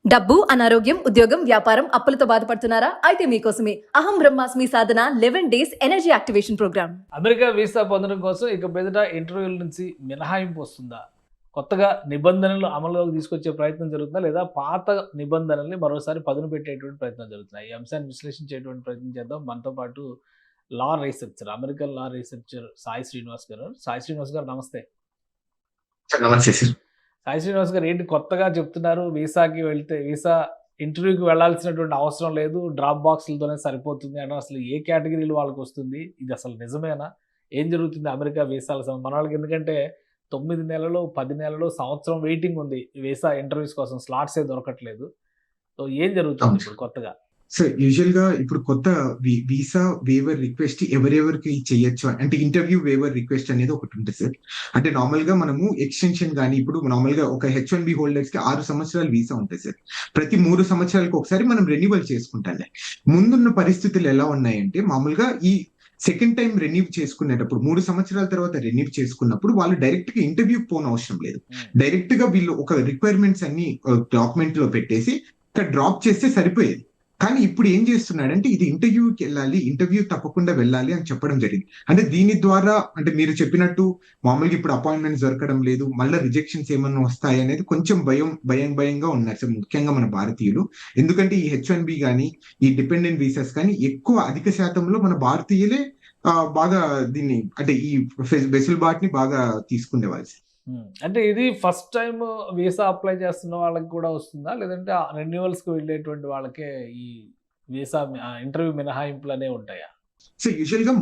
డబ్బు, అనారోగ్యం, ఉద్యోగం, వ్యాపారం, అప్పులతో బాధపడుతున్నారా? అయితే మీకోసమే అహం బ్రహ్మాస్మి సాధన 11 days energy activation programme. America visa పొందడం కోసం ఇక మీదట ఇంటర్వ్యూల నుంచి మినహాయింపు వస్తుందా? కొత్తగా నిబంధనలు అమలులోకి తీసుకొచ్చే ప్రయత్నం జరుగుతుందా? లేదా పాత నిబంధనల్ని మరోసారి పదును పెట్టేటువంటి ప్రయత్నం జరుగుతున్నాయి? ఈ అంశాన్ని విశ్లేషించేటువంటి ప్రయత్నం చేద్దాం. మనతో పాటు లా రీసెర్చర్, అమెరికన్ లా రీసెర్చర్ సాయి శ్రీనివాస్ గారు. సాయి శ్రీనివాస్ గారు నమస్తే. నమస్తే సార్. సాయి శ్రీనివాస్ గారు ఏంటి కొత్తగా చెప్తున్నారు? వీసా ఇంటర్వ్యూకి వెళ్ళాల్సినటువంటి అవసరం లేదు, డ్రాప్ బాక్స్లతోనే సరిపోతుంది అంటే అసలు ఏ కేటగిరీలు వాళ్ళకి వస్తుంది? ఇది అసలు నిజమేనా? ఏం జరుగుతుంది అమెరికా వీసాల మన వాళ్ళకి? ఎందుకంటే 9 నెలలు, 10 నెలలు, సంవత్సరం వెయిటింగ్ ఉంది వీసా ఇంటర్వ్యూస్ కోసం, స్లాట్సే దొరకట్లేదు. సో ఏం జరుగుతుంది ఇప్పుడు కొత్తగా? సో యూజువల్ గా ఇప్పుడు కొత్త వీసా వేవర్ రిక్వెస్ట్ ఎవరెవరికి చేయొచ్చు అంటే ఇంటర్వ్యూ వేవర్ రిక్వెస్ట్ అనేది ఒకటి ఉంటుంది సార్. అంటే నార్మల్ గా మనము ఎక్స్టెన్షన్ కానీ ఇప్పుడు నార్మల్ గా ఒక H1B హోల్డర్స్ కి 6 సంవత్సరాలు వీసా ఉంటుంది సార్. ప్రతి 3 సంవత్సరాలకు ఒకసారి మనం రెన్యువల్ చేసుకుంటాం. ముందున్న పరిస్థితులు ఎలా ఉన్నాయంటే మామూలుగా ఈ సెకండ్ టైం రెన్యూ చేసుకునేటప్పుడు 3 సంవత్సరాల తర్వాత రెన్యూ చేసుకున్నప్పుడు వాళ్ళు డైరెక్ట్ గా ఇంటర్వ్యూ పోన అవసరం లేదు. డైరెక్ట్ గా వీళ్ళు ఒక రిక్వైర్మెంట్స్ అన్ని డాక్యుమెంట్ లో పెట్టేసి ఇక్కడ డ్రాప్ చేస్తే సరిపోయేది. కానీ ఇప్పుడు ఏం చేస్తున్నాడంటే ఇది ఇంటర్వ్యూకి వెళ్ళాలి, ఇంటర్వ్యూ తప్పకుండా వెళ్ళాలి అని చెప్పడం జరిగింది. అంటే దీని ద్వారా అంటే మీరు చెప్పినట్టు మామూలుగా ఇప్పుడు అపాయింట్మెంట్స్ దొరకడం లేదు, మళ్ళీ రిజెక్షన్స్ ఏమన్నా వస్తాయి అనేది కొంచెం భయంగా ఉన్నారు సార్, ముఖ్యంగా మన భారతీయులు. ఎందుకంటే ఈ H1B కానీ ఈ డిపెండెంట్ వీసాస్ కానీ ఎక్కువ అధిక శాతంలో మన భారతీయులే బాగా దీన్ని అంటే ఈ వెసులుబాటుని బాగా తీసుకునేవాళ్ళు. అంటే ఇది ఫస్ట్ టైం వీసా అప్లై చేస్తున్న వాళ్ళకి కూడా వస్తుందా, లేదంటే రెన్యువల్స్ కి వెళ్ళేటువంటి వాళ్ళకే ఈ వీసా ఇంటర్వ్యూ మినహాయింపులు అనేవి ఉంటాయా? సో యూజువల్ గా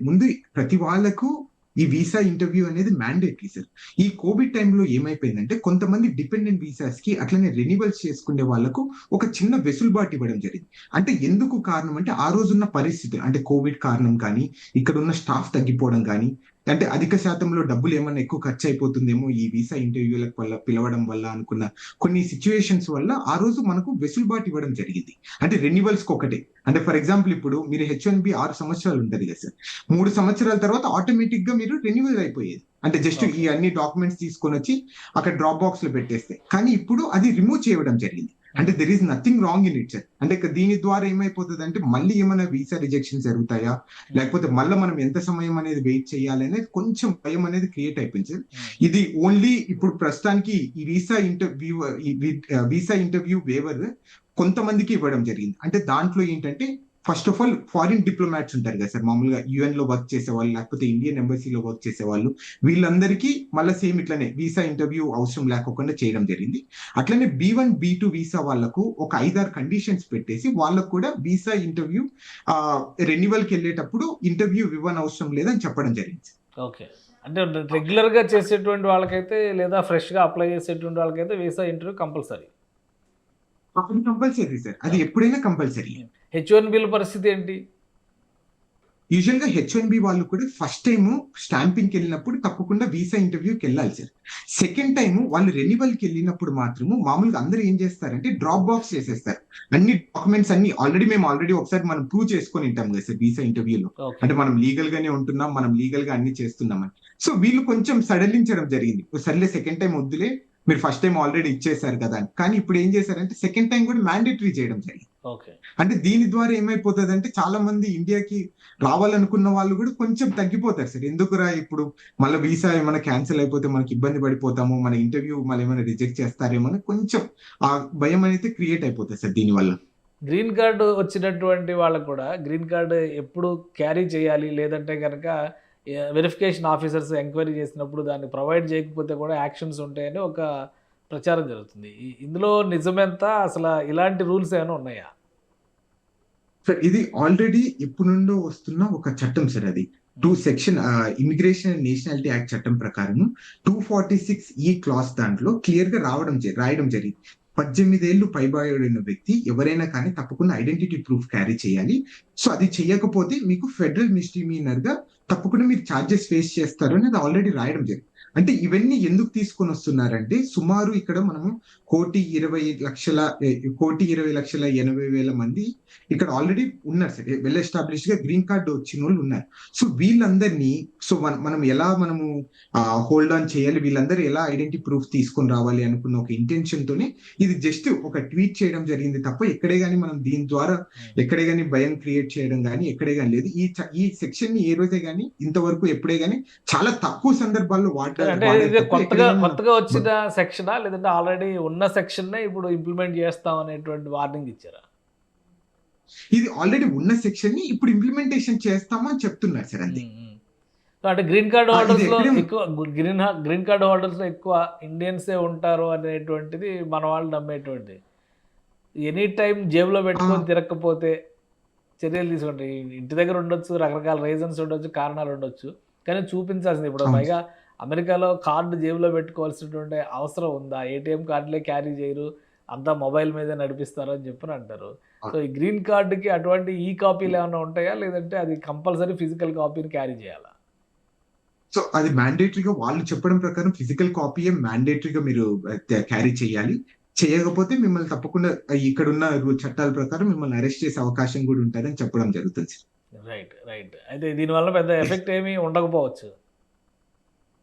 ముందు ప్రతి వాళ్ళకు ఈ వీసా ఇంటర్వ్యూ అనేది మ్యాండేటరీ సార్. ఈ కోవిడ్ టైంలో ఏమైపోయిందంటే కొంతమంది డిపెండెంట్ వీసాస్ కి అట్లనే రెన్యువల్స్ చేసుకునే వాళ్ళకు ఒక చిన్న వెసులుబాటు ఇవ్వడం జరిగింది. అంటే ఎందుకు కారణం అంటే ఆ రోజున్న పరిస్థితులు అంటే కోవిడ్ కారణం కానీ ఇక్కడ ఉన్న స్టాఫ్ తగ్గిపోవడం కానీ అంటే అధిక శాతంలో డబ్బులు ఏమన్నా ఎక్కువ ఖర్చు అయిపోతుందేమో ఈ వీసా ఇంటర్వ్యూలకు వల్ల పిలవడం వల్ల అనుకున్న కొన్ని సిచ్యువేషన్స్ వల్ల ఆ రోజు మనకు వెసులుబాటు ఇవ్వడం జరిగింది. అంటే రెన్యువల్స్ కి ఒకటే అంటే ఫర్ ఎగ్జాంపుల్ ఇప్పుడు మీరు H1B 6 సంవత్సరాలు ఉంటుంది కదా సార్, 3 సంవత్సరాల తర్వాత ఆటోమేటిక్ గా మీరు రెన్యువల్ అయిపోయేది. అంటే జస్ట్ ఈ అన్ని డాక్యుమెంట్స్ తీసుకొని వచ్చి అక్కడ డ్రాప్ బాక్స్ లో పెట్టేస్తే. కానీ ఇప్పుడు అది రిమూవ్ చేయడం జరిగింది. అంటే there is nothing wrong in it sir. అంటే దీని ద్వారా ఏమైపోతుంది అంటే మళ్ళీ ఏమైనా వీసా రిజెక్షన్ జరుగుతాయా, లేకపోతే మళ్ళీ మనం ఎంత సమయం అనేది వెయిట్ చేయాలి అనేది కొంచెం భయం అనేది క్రియేట్ అయిపోయింది సార్. ఇది ఓన్లీ ఇప్పుడు ప్రస్తుతానికి ఈ వీసా ఇంటర్వ్యూ వేవర్ కొంతమందికి ఇవ్వడం జరిగింది. అంటే దాంట్లో ఏంటంటే first of all foreign diplomats ఉంటారు కదా సార్, మామూలుగా UN లో వర్క్ చేసే వాళ్ళు లేకపోతే ఇండియన్ ఎంబసీలో వర్క్ చేసే వాళ్ళు, వీళ్ళందరికీ మళ్ళీ సేమ్ ఇట్లనే వీసా ఇంటర్వ్యూ అవసరం లేకుండా చేయడం జరిగింది. అట్లనే B1, B2 వీసా వాళ్ళకు ఒక 5-6 కండిషన్స్ పెట్టేసి వాళ్ళకు కూడా వీసా ఇంటర్వ్యూ రెన్యువల్ కి వెళ్ళేటప్పుడు ఇంటర్వ్యూ ఇవ్వని అవసరం లేదని చెప్పడం జరిగింది. ఓకే, అంటే రెగ్యులర్ గా చేసేటువంటి వాళ్ళకైతే లేదా ఫ్రెష్ గా అప్లై చేసేటువంటి వాళ్ళకైతే వీసా ఇంటర్వ్యూ కంపల్సరీ సార్, అది ఎప్పుడైనా కంపల్సరీ. H1B పరిస్థితి ఏంటి? యూజువల్ గా H1B వాళ్ళు కూడా ఫస్ట్ టైం స్టాంపింగ్కి వెళ్ళినప్పుడు తప్పకుండా వీసా ఇంటర్వ్యూకి వెళ్ళాలి సార్. సెకండ్ టైం వాళ్ళు రెన్యువల్ కి వెళ్ళినప్పుడు మాత్రము మామూలుగా అందరూ ఏం చేస్తారంటే డ్రాప్ బాక్స్ చేసేస్తారు. అన్ని డాక్యుమెంట్స్ అన్ని మేము ఆల్రెడీ ఒకసారి మనం ప్రూవ్ చేసుకొని ఉంటాం కదా సార్ వీసా ఇంటర్వ్యూలో. అంటే మనం లీగల్ గానే ఉంటున్నాం, మనం లీగల్ గా అన్ని చేస్తున్నామని. సో వీళ్ళు కొంచెం సడలించడం జరిగింది. సర్లే సెకండ్ టైం వద్దులే, మీరు ఫస్ట్ టైం ఆల్రెడీ ఇచ్చేసారు కదా అని. కానీ ఇప్పుడు ఏం చేశారంటే సెకండ్ టైం కూడా మ్యాండేటరీ చేయడం జరిగింది. అంటే దీని ద్వారా ఏమైపోతుంది అంటే చాలా మంది ఇండియాకి రావాలనుకున్న వాళ్ళు కూడా కొంచెం తగ్గిపోతారు సార్. ఎందుకురా ఇప్పుడు మళ్ళీ వీసా ఏమైనా క్యాన్సిల్ అయిపోతే మనకి ఇబ్బంది పడిపోతాము, మన ఇంటర్వ్యూ మళ్ళీ ఏమైనా రిజెక్ట్ చేస్తారేమో అని కొంచెం ఆ భయం అనేది క్రియేట్ అయిపోతుంది సార్ దీనివల్ల. గ్రీన్ కార్డు వచ్చినటువంటి వాళ్ళకు కూడా గ్రీన్ కార్డు ఎప్పుడు క్యారీ చేయాలి, లేదంటే కనుక వెరిఫికేషన్ ఆఫీసర్స్ ఎంక్వైరీ చేసినప్పుడు దాన్ని ప్రొవైడ్ చేయకపోతే కూడా యాక్షన్స్ ఉంటాయని ఒక ప్రచారం జరుగుతుంది. ఇందులో నిజమెంత? అసలు ఇలాంటి రూల్స్ ఏమైనా ఉన్నాయా? సార్ ఇది ఆల్రెడీ ఎప్పుడు నుండో వస్తున్న ఒక చట్టం సార్. అది section immigration and nationality act చట్టం ప్రకారం 246E క్లాస్ దాంట్లో క్లియర్ గా రాయడం జరిగింది. 18 ఏళ్ళు పైబడిన వ్యక్తి ఎవరైనా కానీ తప్పకుండా ఐడెంటిటీ ప్రూఫ్ క్యారీ చేయాలి. సో అది చేయకపోతే మీకు ఫెడరల్ మిస్డిమీనర్ గా తప్పకుండా మీరు ఛార్జెస్ ఫేస్ చేస్తారు అనేది ఆల్రెడీ రాయడం జరిగింది. అంటే ఇవన్నీ ఎందుకు తీసుకొని వస్తున్నారంటే సుమారు ఇక్కడ మనము 1,20,80,000 మంది ఇక్కడ ఆల్రెడీ ఉన్నారు సార్, వెల్ ఎస్టాబ్లిష్ గా గ్రీన్ కార్డు వచ్చిన వాళ్ళు ఉన్నారు. సో వీళ్ళందరినీ మనం ఎలా మనము హోల్డ్ ఆన్ చేయాలి, వీళ్ళందరూ ఎలా ఐడెంటిటీ ప్రూఫ్ తీసుకొని రావాలి అనుకున్న ఒక ఇంటెన్షన్ తోనే ఇది జస్ట్ ఒక ట్వీట్ చేయడం జరిగింది తప్ప ఎక్కడే గానీ మనం దీని ద్వారా ఎక్కడే గానీ భయం క్రియేట్ చేయడం కానీ ఎక్కడే గానీ లేదు. ఈ సెక్షన్ ని ఏ రోజే గానీ ఇంతవరకు ఎప్పుడే గానీ చాలా తక్కువ సందర్భాల్లో అంటే ఇది కొత్తగా వచ్చిన సెక్షనా లేదంటే ఆల్రెడీ ఉన్న సెక్షన్ ఇప్పుడు ఇంప్లిమెంట్ చేస్తాం అనేటువంటి వార్నింగ్ ఇచ్చారా? ఇది ఆల్రెడీ ఉన్న సెక్షన్ ని ఇప్పుడు ఇంప్లిమెంటేషన్ చేస్తామని చెప్తున్నారు సార్. అంతే. అంటే గ్రీన్ కార్డ్ హోల్డర్స్ లో ఎక్కువ గ్రీన్ కార్డ్ హోల్డర్స్ లో ఎక్కువ ఇండియన్సే ఉంటారు అనేటువంటిది మన వాళ్ళు నమ్మేటువంటి. ఎనీ టైం జేబులో పెట్టుకొని తిరగకపోతే చర్యలు తీసుకుంటే ఇంటి దగ్గర ఉండొచ్చు, రకరకాల రీజన్స్ ఉండొచ్చు, కారణాలు ఉండొచ్చు, కానీ చూపించాల్సింది. ఇప్పుడు పైగా అమెరికాలో కార్డు జేబులో పెట్టుకోవాల్సినటువంటి అవసరం ఉందా? ఏటీఎం కార్డులే క్యారీ చేయరు, అంతా మొబైల్ మీద నడిపిస్తారు అని చెప్పని అంటారు. సో ఈ గ్రీన్ కార్డుకి అటువంటి ఈ కాపీలు ఏమైనా ఉంటాయా, లేదంటే అది కంపల్సరీ ఫిజికల్ కాపీని క్యారీ చేయాలా? సో అది మ్యాండేటరీగా వాళ్ళు చెప్పడం ప్రకారం ఫిజికల్ కాపీయే మ్యాండేటరీగా మీరు క్యారీ చేయాలి. చేయకపోతే మిమ్మల్ని తప్పకుండా ఇక్కడ ఉన్న చట్టాల ప్రకారం మిమ్మల్ని అరెస్ట్ చేసే అవకాశం కూడా ఉంటుందని చెప్పడం జరుగుతుంది. రైట్. అయితే దీనివల్ల పెద్ద ఎఫెక్ట్ ఏమీ ఉండకపోవచ్చు.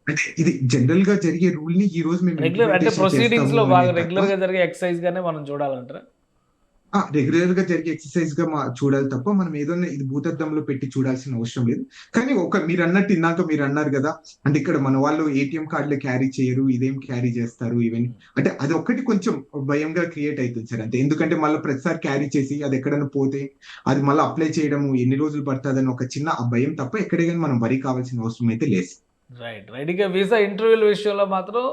అంటే ఇది జనరల్ గా జరిగే రూల్ ని ఈ రోజు మేము రెగ్యులర్ అంటే ప్రొసీడింగ్స్ లో బాగా రెగ్యులర్ గా జరిగే ఎక్సర్సైజ్ గానే మనం చూడాలంటారా? రెగ్యులర్ గా జరిగే ఎక్సర్సైజ్ గా చూడాలి తప్ప మనం ఏదైనా ఇది భూతద్దంలో పెట్టి చూడాల్సిన అవసరం లేదు. కానీ మీరు అన్నట్టు ఇందాక మీరు అన్నారు కదా, అంటే ఇక్కడ మన వాళ్ళు ఏటీఎం కార్డులు క్యారీ చేయరు, ఇదేం క్యారీ చేస్తారు ఇవన్నీ, అంటే అది ఒక్కటి కొంచెం భయంగా క్రియేట్ అవుతుంది సార్. అంతే. ఎందుకంటే మళ్ళీ ప్రతిసారి క్యారీ చేసి అది ఎక్కడైనా పోతే అది మళ్ళీ అప్లై చేయడం ఎన్ని రోజులు పడుతుందని ఒక చిన్న భయం తప్ప ఎక్కడే కానీ మనం వరి కావాల్సిన అవసరం అయితే లేదు. రైట్. ఇక వీసా ఇంటర్వ్యూల విషయంలో మాత్రం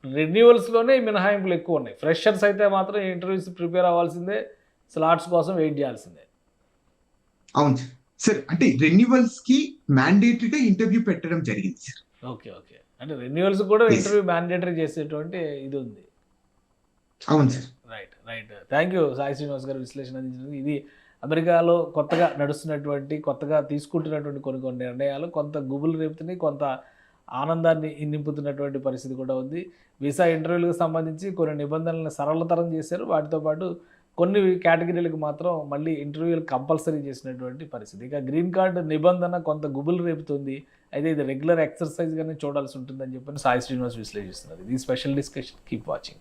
రెన్యూవల్స్ లోనే మినహాయింపులు ఎక్కువ ఉన్నాయి. ఫ్రెషర్స్ అయితే మాత్రం ఇంటర్వ్యూస్ ప్రిపేర్ అవ్వాల్సిందే, స్లాట్స్ కోసం వెయిట్ చేయాల్సిందే. అవును సార్. అంటే రెన్యువల్స్ కి మ్యాండేటరీగా ఇంటర్వ్యూ పెట్టడం జరిగింది సార్. ఓకే. అంటే రెన్యువల్స్ కూడా ఇంటర్వ్యూ మ్యాండేటరీ చేసేటువంటి ఇది ఉంది. అవును sir. Right. Thank you Sai Srinivas గారు విశ్లేషణ అందించినందుకు. ఇది అమెరికాలో కొత్తగా నడుస్తున్నటువంటి, కొత్తగా తీసుకుంటున్నటువంటి కొన్ని నిర్ణయాలు కొంత గుబులు రేపుతున్నాయి, కొంత ఆనందాన్ని నింపుతున్నటువంటి పరిస్థితి కూడా ఉంది. వీసా ఇంటర్వ్యూలకు సంబంధించి కొన్ని నిబంధనలను సరళతరం చేశారు. వాటితో పాటు కొన్ని కేటగిరీలకు మాత్రం మళ్ళీ ఇంటర్వ్యూలు కంపల్సరీ చేసినటువంటి పరిస్థితి. ఇక గ్రీన్ కార్డు నిబంధన కొంత గుబులు రేపుతుంది. అయితే ఇది రెగ్యులర్ ఎక్సర్సైజ్గానే చూడాల్సి ఉంటుందని చెప్పని సాయి శ్రీనివాస్ విశ్లేషిస్తున్నారు. ఇది స్పెషల్ డిస్కషన్. Keep watching.